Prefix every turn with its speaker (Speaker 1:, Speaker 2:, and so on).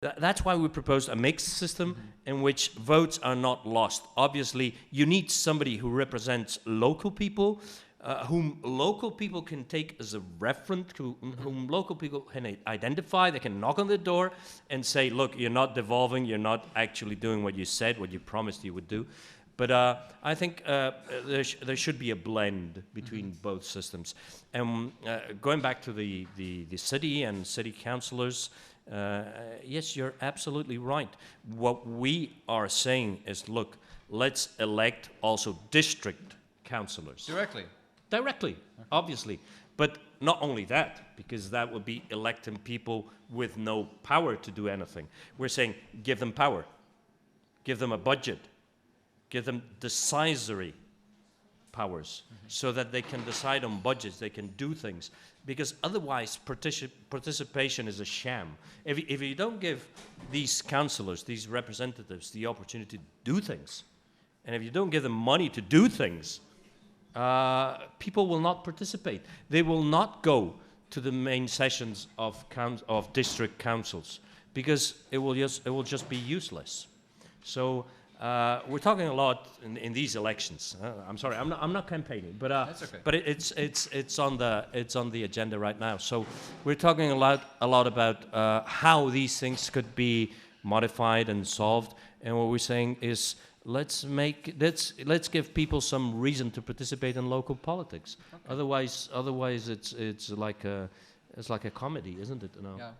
Speaker 1: That's why we proposed a mixed system in which votes are not lost. Obviously, you need somebody who represents local people, whom local people can take as a reference, whom local people can identify. They can knock on the door and say, look, you're not devolving, you're not actually doing what you said, what you promised you would do. But I think there should be a blend between both systems. And going back to the city and city councillors, yes, you're absolutely right. What we are saying is, look, let's elect also district councillors. Directly, obviously. But not only that, because that would be electing people with no power to do anything. We're saying give them power, give them a budget, give them decisory powers so that they can decide on budgets, they can do things. Because otherwise participation is a sham. If you don't give these councillors, these representatives, the opportunity to do things, and if you don't give them money to do things, people will not participate. They will not go to the main sessions of district councils because it will just be useless. So we're talking a lot in these elections. I'm sorry, I'm not campaigning, but
Speaker 2: that's okay.
Speaker 1: But it's on the agenda right now. So we're talking a lot about how these things could be modified and solved. And what we're saying is, let's give people some reason to participate in local politics. Okay. Otherwise, it's like a comedy, isn't it? No.
Speaker 2: Yeah.